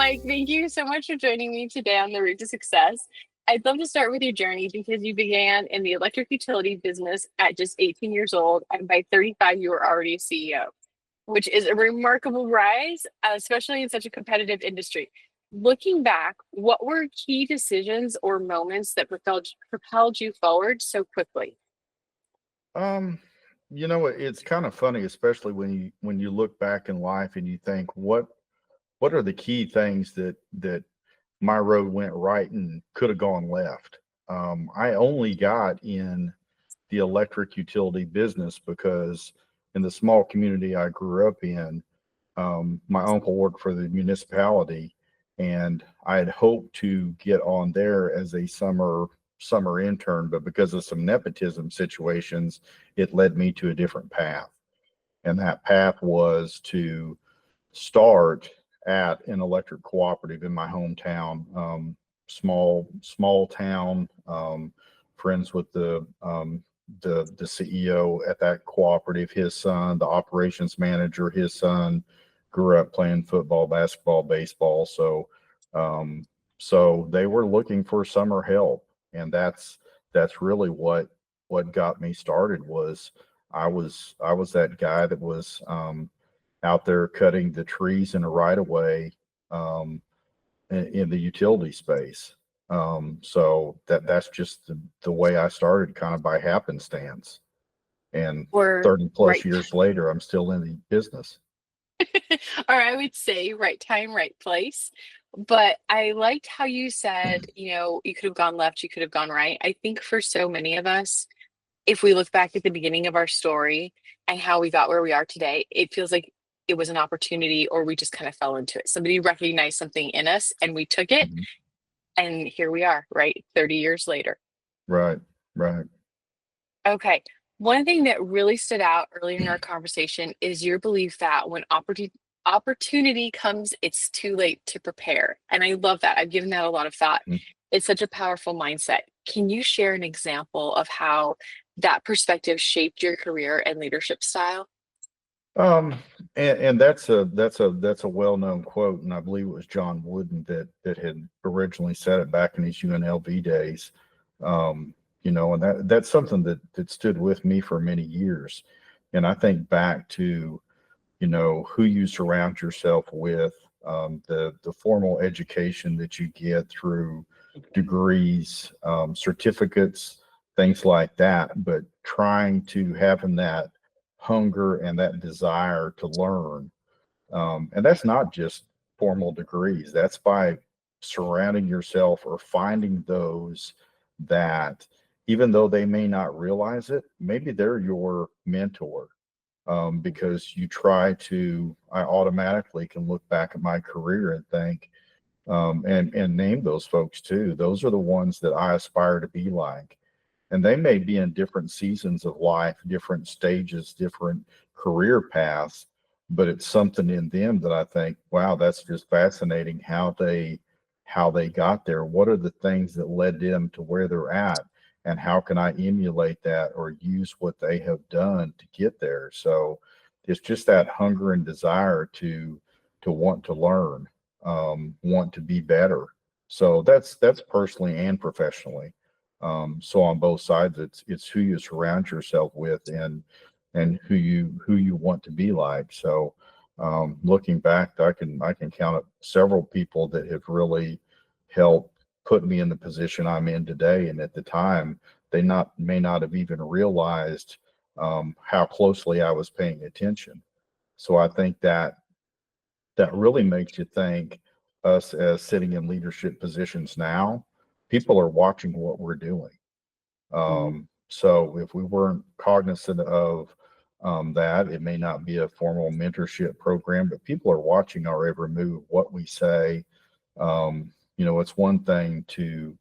Mike, thank you so much for joining me today on the route to success. I'd love to start with your journey because you began in the electric utility business at just 18 years old, and by 35, you were already a CEO, which is a remarkable rise, especially in such a competitive industry. Looking back, what were key decisions or moments that propelled you forward so quickly? Um, it's kind of funny, especially when you look back in life and you think, what are the key things that my road went right and could have gone left? I only got in the electric utility business because in the small community I grew up in, my uncle worked for the municipality, and I had hoped to get on there as a summer intern, but because of some nepotism situations, it led me to a different path. And that path was to start at an electric cooperative in my hometown, small town, friends with the CEO at that cooperative, his son, the operations manager, his son grew up playing football, basketball, baseball. So they were looking for summer help, and that's really what got me started. Was I was that guy that was out there cutting the trees in a right of way, um, in the utility space. So that's just the way I started, kind of by happenstance. And Or 30 plus right, years later, I'm still in the business. or I would say right time, right place. But I liked how you said, you could have gone left, you could have gone right. I think for so many of us, if we look back at the beginning of our story and how we got where we are today, it feels like it was an opportunity or we just kind of fell into it. Somebody recognized something in us and we took it, Mhm. and here we are, right? 30 years later. Right, right. Okay. One thing that really stood out earlier in our conversation is your belief that when opportunity comes, it's too late to prepare. And I love that. I've given that a lot of thought. Mm. It's such a powerful mindset. Can you share an example of how that perspective shaped your career and leadership style? Um, and that's a well-known quote, and I believe it was John Wooden that had originally said it back in his UNLV days. And that's something that stood with me for many years. And I think back to, who you surround yourself with, the formal education that you get through degrees, certificates, things like that, but trying to having that hunger and that desire to learn. And that's not just formal degrees, that's by surrounding yourself or finding those that, even though they may not realize it, maybe they're your mentor. Because I automatically can look back at my career and think, and name those folks too. Those are the ones that I aspire to be like. And they may be in different seasons of life, different stages, different career paths, but it's something in them that I think, wow, that's just fascinating how they got there. What are the things that led them to where they're at? And how can I emulate that or use what they have done to get there? So it's just that hunger and desire to want to learn, want to be better. So that's personally and professionally. So on both sides, it's who you surround yourself with, and who you want to be like. So looking back, I can count up several people that have really helped put me in the position I'm in today. And at the time, they not may not have even realized how closely I was paying attention. So I think that really makes you think, us as sitting in leadership positions now, people are watching what we're doing. Mhm. So if we weren't cognizant of that, it may not be a formal mentorship program, but people are watching our every move, what we say. It's one thing to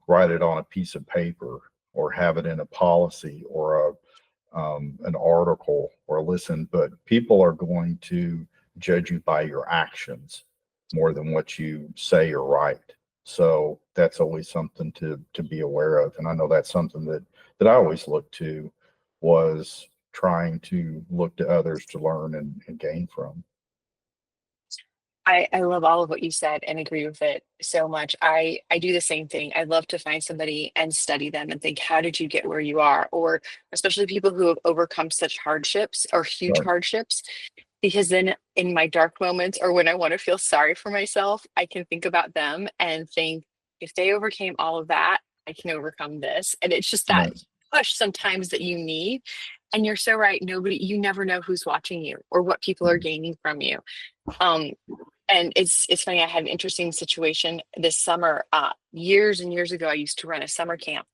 write it on a piece of paper or have it in a policy or an article or listen, but people are going to judge you by your actions more than what you say or write. So that's always something to be aware of. And I know that's something that I always look to, was trying to look to others to learn and gain from. I love all of what you said and agree with it so much. I do the same thing. I love to find somebody and study them and think, how did you get where you are? Or especially people who have overcome such hardships or huge Right. hardships, because then in my dark moments or when I want to feel sorry for myself, I can think about them and think, if they overcame all of that, I can overcome this. And it's just that Right. push sometimes that you need. And you're so right. You never know who's watching you or what people are gaining from you. Um, and it's funny, I had an interesting situation this summer. Years and years ago, I used to run a summer camp.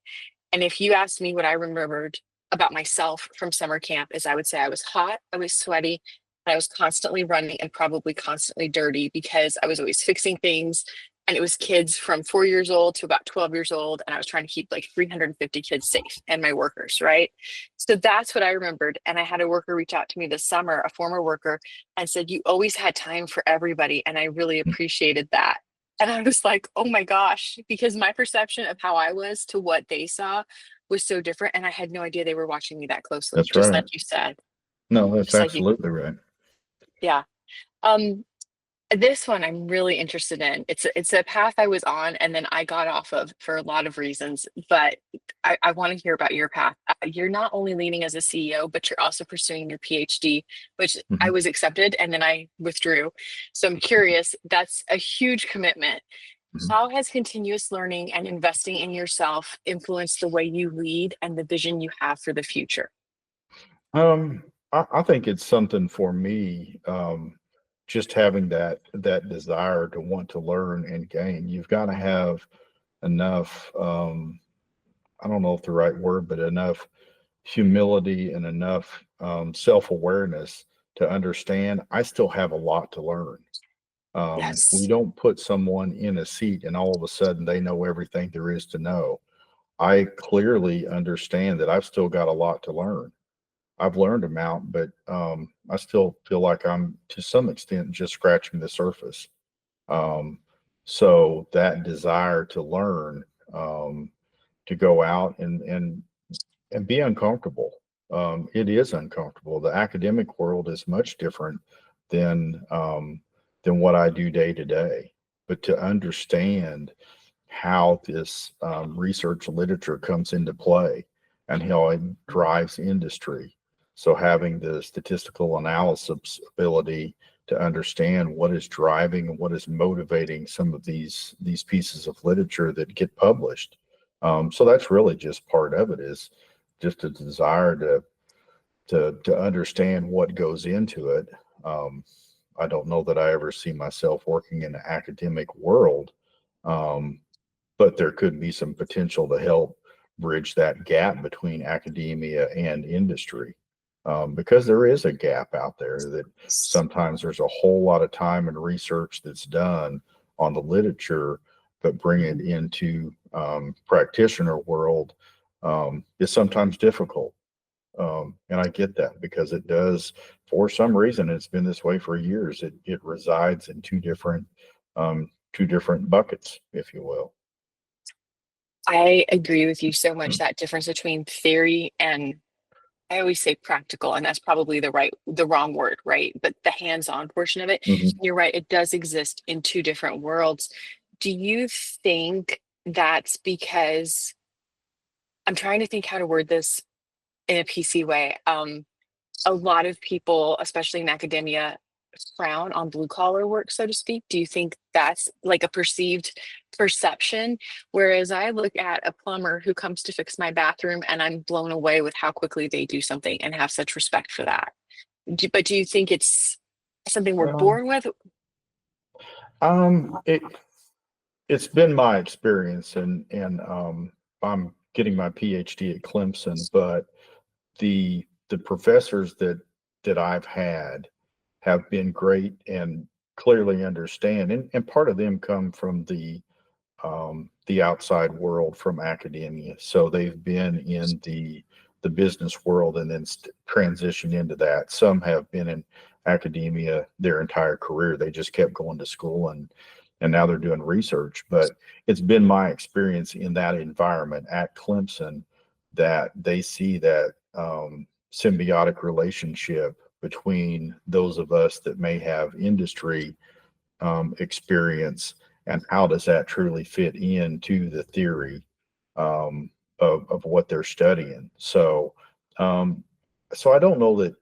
And if you asked me what I remembered about myself from summer camp, is I would say I was hot, I was sweaty, and I was constantly running and probably constantly dirty because I was always fixing things. And it was kids from 4 years old to about 12 years old. And I was trying to keep like 350 kids safe and my workers, right? So that's what I remembered. And I had a worker reach out to me this summer, a former worker, and said, "You always had time for everybody." And I really appreciated that. And I was like, oh my gosh, because my perception of how I was to what they saw was so different. And I had no idea they were watching me that closely, That's just right. like you said. No, that's Just like you, absolutely right. yeah. Um, this one I'm really interested in. It's a path I was on and then I got off of for a lot of reasons, but I want to hear about your path. You're not only leading as a CEO, but you're also pursuing your PhD, which I Mhm. was accepted and then I withdrew. So I'm curious, that's a huge commitment. Mhm. How has continuous learning and investing in yourself influenced the way you lead and the vision you have for the future? I think it's something for me, just having that desire to want to learn and gain. You've got to have enough, I don't know if the right word, but enough humility and enough self-awareness to understand I still have a lot to learn. We Yes. don't put someone in a seat and all of a sudden they know everything there is to know. I clearly understand that I've still got a lot to learn. I've learned amount, but I still feel like I'm to some extent just scratching the surface. Um, so that desire to learn, to go out and be uncomfortable. It is uncomfortable. The academic world is much different than what I do day to day. But to understand how this research literature comes into play and how it drives industry. So having the statistical analysis ability to understand what is driving and what is motivating some of these pieces of literature that get published. So that's really just part of it, is just a desire to understand what goes into it. Um, I don't know that I ever see myself working in the academic world, um, but there could be some potential to help bridge that gap between academia and industry, because there is a gap out there that sometimes there's a whole lot of time and research that's done on the literature, but bring it into practitioner world is sometimes difficult. And I get that because it does, for some reason, it's been this way for years. It resides in two different buckets, if you will. I agree with you so much, that difference between theory and, I always say practical, and that's probably the wrong word, right? But the hands-on portion of it, Mhm. you're right, it does exist in two different worlds. Do you think that's because, I'm trying to think how to word this in a PC way. A lot of people, especially in academia, frown on blue collar work, so to speak. Do you think that's like a perceived perception? Whereas I look at a plumber who comes to fix my bathroom and I'm blown away with how quickly they do something and have such respect for that. But do you think it's something we're Well, born with? it it's been my experience, and I'm getting my PhD at Clemson, but the professors that I've had have been great and clearly understand, and part of them come from the outside world, from academia. So they've been in the business world and then transitioned into that. Some have been in academia their entire career. They just kept going to school, and now they're doing research. But it's been my experience in that environment at Clemson that they see that symbiotic relationship between those of us that may have industry experience, and how does that truly fit into the theory of what they're studying. So I don't know that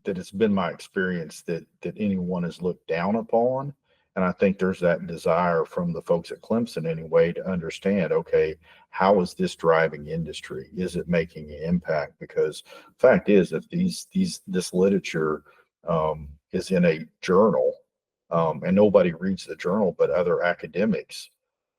it's been my experience that anyone is looked down upon. And I think there's that desire from the folks at Clemson anyway to understand, okay, how is this driving industry? Is it making an impact? Because fact is, if this literature is in a journal, and nobody reads the journal but other academics,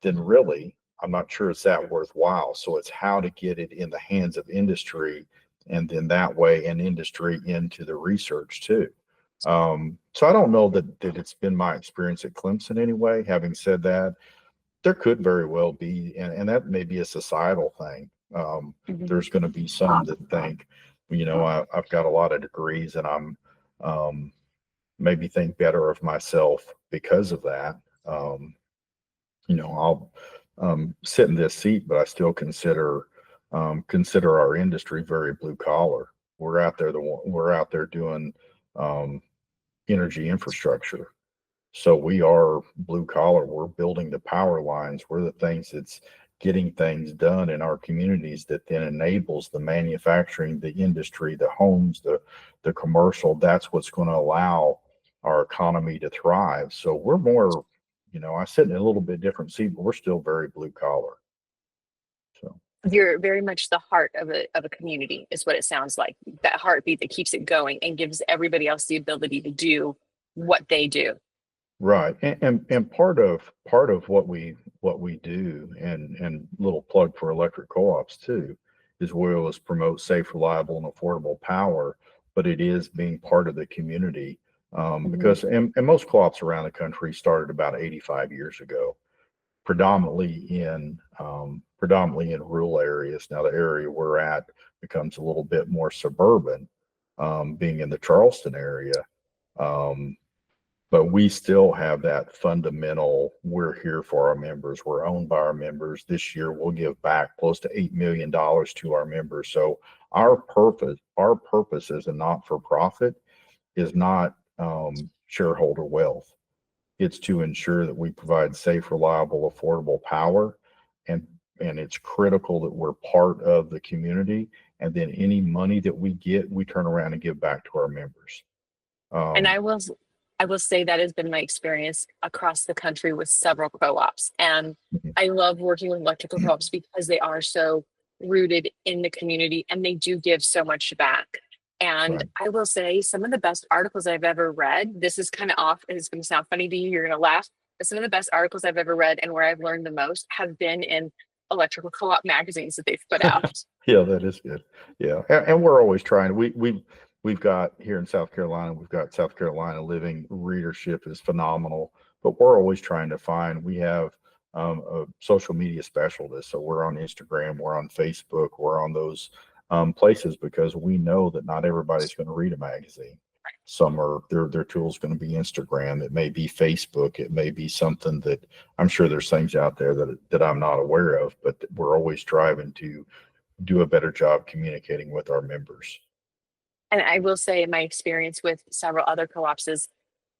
then really, I'm not sure it's that worthwhile. So it's how to get it in the hands of industry, and then that way an industry into the research too. So I don't know that it's been my experience at Clemson anyway. Having said that, there could very well be, and that may be a societal thing. There's going to be some that think, I've got a lot of degrees and I'm maybe think better of myself because of that. I'll sit in this seat, but I still consider our industry very blue collar. We're out there doing energy infrastructure. So we are blue collar. We're building the power lines. We're the things that's getting things done in our communities that then enables the manufacturing, the industry, the homes, the commercial. That's what's going to allow our economy to thrive. So we're more, I sit in a little bit different seat, but we're still very blue collar. So you're very much the heart of a community, is what it sounds like. That heartbeat that keeps it going and gives everybody else the ability to do what they do. right, and part of what we do, and little plug for electric co-ops too, is we always promote safe, reliable, and affordable power. But it is being part of the community, because and most co-ops around the country started about 85 years ago, predominantly in rural areas. Now the area we're at becomes a little bit more suburban, being in the Charleston area. But we still have that fundamental, we're here for our members. We're owned by our members. This year we'll give back close to $8 million to our members. So our purpose as a not-for-profit is not shareholder wealth. It's to ensure that we provide safe, reliable, affordable power. And it's critical that we're part of the community. And then any money that we get, we turn around and give back to our members. And I will say that has been my experience across the country with several co-ops. And I love working with electrical co-ops because they are so rooted in the community and they do give so much back. And Right. I will say some of the best articles I've ever read, this is kind of off, and it's going to sound funny to you, you're going to laugh, but some of the best articles I've ever read and where I've learned the most have been in electrical co-op magazines that they've put out. Yeah, that is good. Yeah, and we're always trying. We've got here in South Carolina, we've got South Carolina Living readership is phenomenal, but we're always trying to find. We have a social media specialist, so we're on Instagram, we're on Facebook, we're on those places because we know that not everybody's going to read a magazine. Some are their tool is going to be Instagram. It may be Facebook. It may be something that I'm sure there's things out there that I'm not aware of, but we're always striving to do a better job communicating with our members. And I will say in my experience with several other co-ops is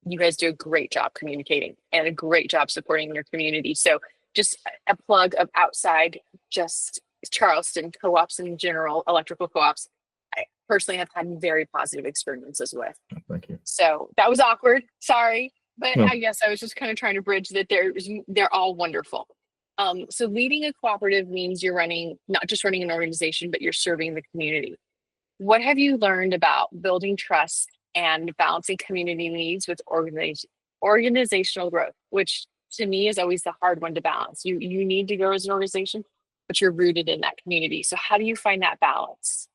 you guys do a great job communicating and a great job supporting your community. So just a plug of outside just Charleston co-ops in general, electrical co-ops, I personally have had very positive experiences with. Thank you. So that was awkward. Sorry. But No. I guess I was just kind of trying to bridge that they're all wonderful. So leading a cooperative means you're not just running an organization, but you're serving the community. What have you learned about building trust and balancing community needs with organizational growth, which to me is always the hard one to balance? You need to grow as an organization, but you're rooted in that community. So how do you find that balance?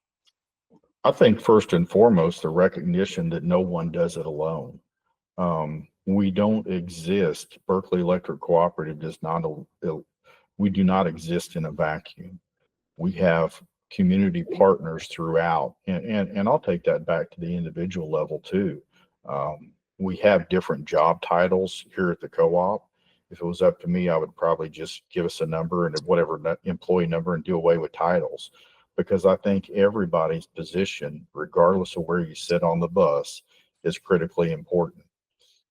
I think first and foremost, the recognition that no one does it alone. We don't exist. Berkeley Electric Cooperative does not. We do not exist in a vacuum. We have community partners throughout, and I'll take that back to the individual level too. We have different job titles here at the co-op. If it was up to me, I would probably just give us a number and whatever employee number and do away with titles, because I think everybody's position, regardless of where you sit on the bus, is critically important.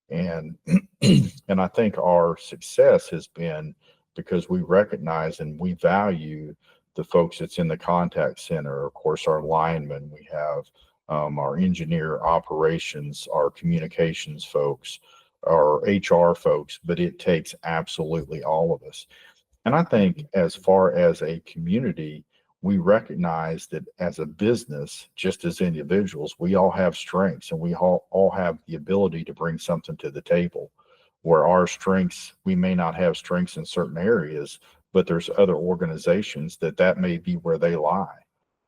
And and I think our success has been because we recognize and we value the folks that's in the contact center. Of course, our linemen, we have our engineer operations, our communications folks, our HR folks, but it takes absolutely all of us. And I think as far as a community, we recognize that as a business, just as individuals, we all have strengths and we all have the ability to bring something to the table. Where our strengths, we may not have strengths in certain areas, but there's other organizations that may be where they lie.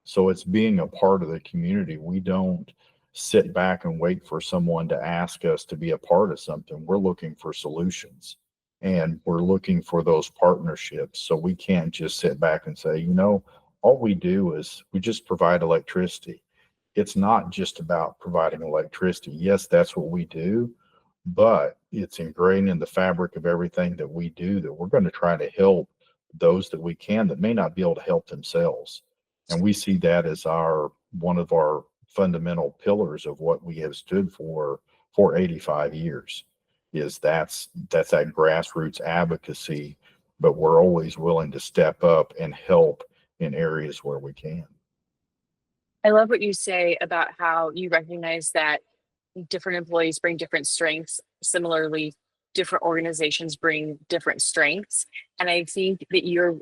So it's being a part of the community. We don't sit back and wait for someone to ask us to be a part of something. We're looking for solutions and we're looking for those partnerships. So we can't just sit back and say, all we do is we just provide electricity. It's not just about providing electricity. Yes, that's what we do, but it's ingrained in the fabric of everything that we do that we're going to try to help those that we can that may not be able to help themselves. And we see that as one of our fundamental pillars of what we have stood for 85 years is that's that grassroots advocacy, but we're always willing to step up and help in areas where we can. I love what you say about how you recognize that different employees bring different strengths. Similarly, different organizations bring different strengths. And I think that you're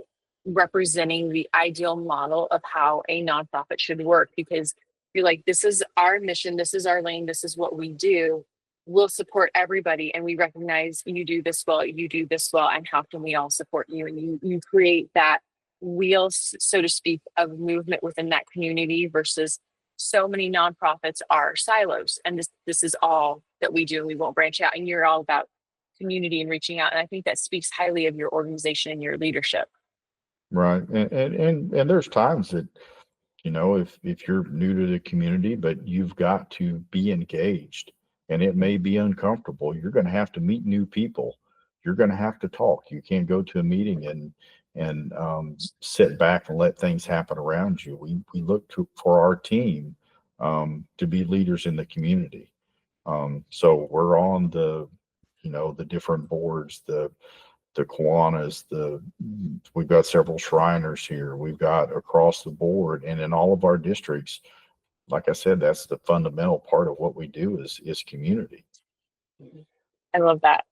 representing the ideal model of how a nonprofit should work because you're like, this is our mission, this is our lane, this is what we do. We'll support everybody. And we recognize you do this well, you do this well, and how can we all support you? And you create that wheel, so to speak, of movement within that community versus so many nonprofits are silos. And this is all that we do. We won't branch out. And you're all about community and reaching out. And I think that speaks highly of your organization and your leadership. Right. And there's times that, if you're new to the community, but you've got to be engaged and it may be uncomfortable. You're going to have to meet new people. You're going to have to talk. You can't go to a meeting and sit back and let things happen around you. We look for our team to be leaders in the community. So we're on the different boards, the Kiwanis, we've got several Shriners here. We've got across the board and in all of our districts. Like I said, that's the fundamental part of what we do is community. I love that.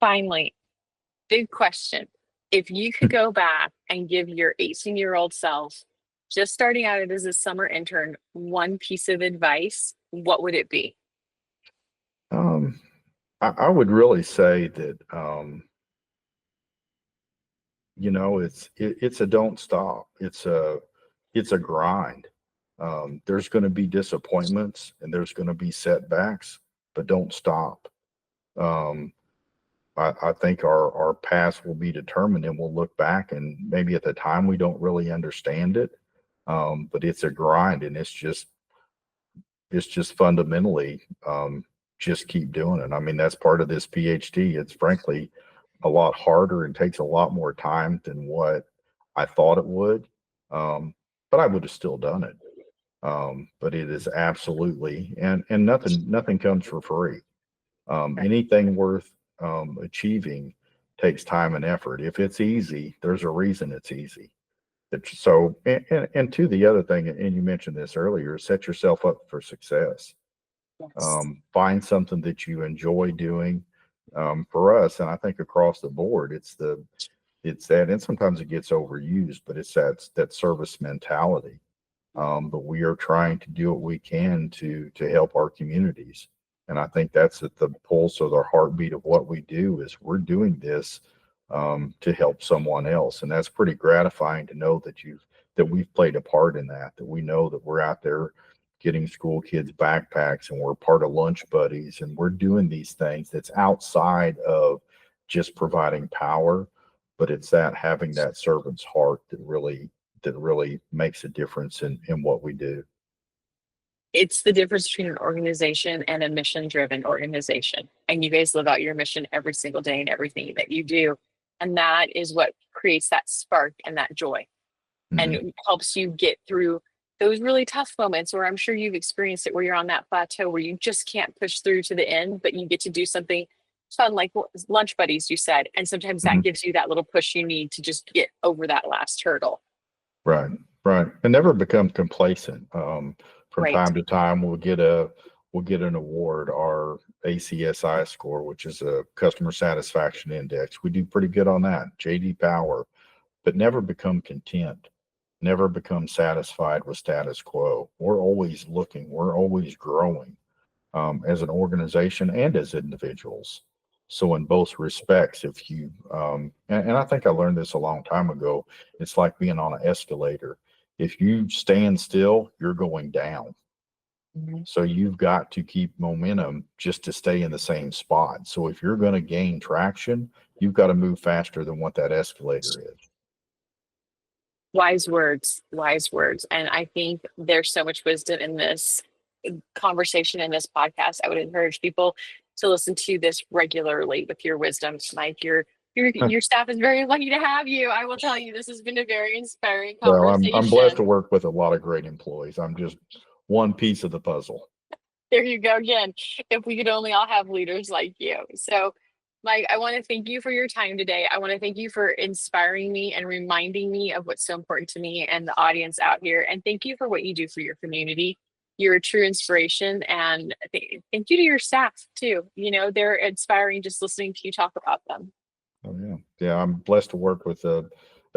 Finally, big question. If you could go back and give your 18-year-old self, just starting out as a summer intern, one piece of advice, what would it be? I would really say that, it's a don't stop. It's a grind. There's going to be disappointments and there's going to be setbacks, but don't stop. I think our past will be determined and we'll look back and maybe at the time we don't really understand it. But it's a grind and it's just fundamentally, just keep doing it. I mean, that's part of this PhD. It's frankly a lot harder and takes a lot more time than what I thought it would. But I would have still done it. But it is absolutely, and nothing comes for free. Anything worth achieving takes time and effort. If it's easy, there's a reason it's easy. So, and to the other thing, and you mentioned this earlier, set yourself up for success. Yes. Find something that you enjoy doing. For us, and I think across the board, it's that, and sometimes it gets overused, but it's that service mentality. But we are trying to do what we can to help our communities. And I think that's at the pulse or the heartbeat of what we do is we're doing this to help someone else. And that's pretty gratifying to know that we've played a part in that we know that we're out there getting school kids backpacks and we're part of Lunch Buddies and we're doing these things that's outside of just providing power, but it's that having that servant's heart that really makes a difference in what we do. It's the difference between an organization and a mission-driven organization. And you guys live out your mission every single day in everything that you do. And that is what creates that spark and that joy. Mm-hmm. And it helps you get through those really tough moments, or I'm sure you've experienced it where you're on that plateau where you just can't push through to the end, but you get to do something fun like lunch buddies, you said. And sometimes that Mhm. gives you that little push you need to just get over that last hurdle. Right, right. And never become complacent. From Right. time to time, we'll get an award, our ACSI score, which is a customer satisfaction index. We do pretty good on that. JD Power, but never become content. Never become satisfied with status quo. We're always looking. We're always growing, as an organization and as individuals. So in both respects, if you, and I think I learned this a long time ago, it's like being on an escalator. If you stand still, you're going down. Mhm. So you've got to keep momentum just to stay in the same spot. So if you're going to gain traction, you've got to move faster than what that escalator is. Wise words, wise words. And I think there's so much wisdom in this conversation in this podcast. I would encourage people to listen to this regularly with your wisdom. Mike, your staff is very lucky to have you. I will tell you, this has been a very inspiring Well, I'm blessed to conversation. work with a lot of great employees. I'm just one piece of the puzzle. There you go again. If we could only all have leaders like you. So, Mike, I want to thank you for your time today. I want to thank you for inspiring me and reminding me of what's so important to me and the audience out here. And thank you for what you do for your community. You're a true inspiration. And thank you to your staff too. You know, they're inspiring just listening to you talk about them. Oh yeah, yeah. I'm blessed to work with a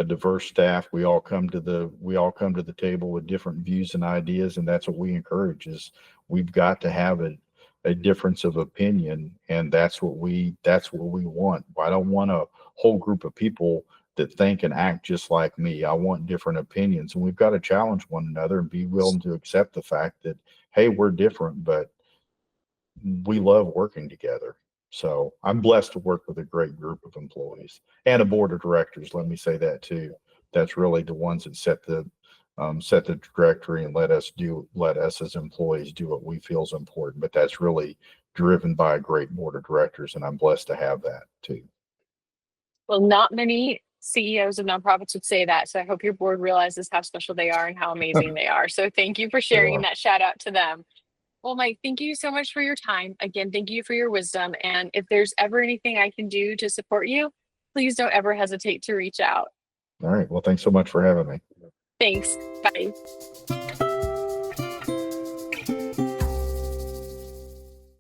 diverse staff. We all come to the table with different views and ideas, and that's what we encourage. Is we've got to have a difference of opinion, and that's what we want. I don't want a whole group of people that think and act just like me. I want different opinions, and we've got to challenge one another and be willing to accept the fact that, hey, we're different, but we love working together. So I'm blessed to work with a great group of employees and a board of directors. Let me say that too. That's really the ones that set the trajectory and let us as employees do what we feel is important. But that's really driven by a great board of directors, and I'm blessed to have that too. Well, not many CEOs of nonprofits would say that. So I hope your board realizes how special they are and how amazing they are. So thank you for They sharing are. that shout out to them. Well, Mike, thank you so much for your time. Again, thank you for your wisdom. And if there's ever anything I can do to support you, please don't ever hesitate to reach out. All right. Well, thanks so much for having me. Thanks. Bye.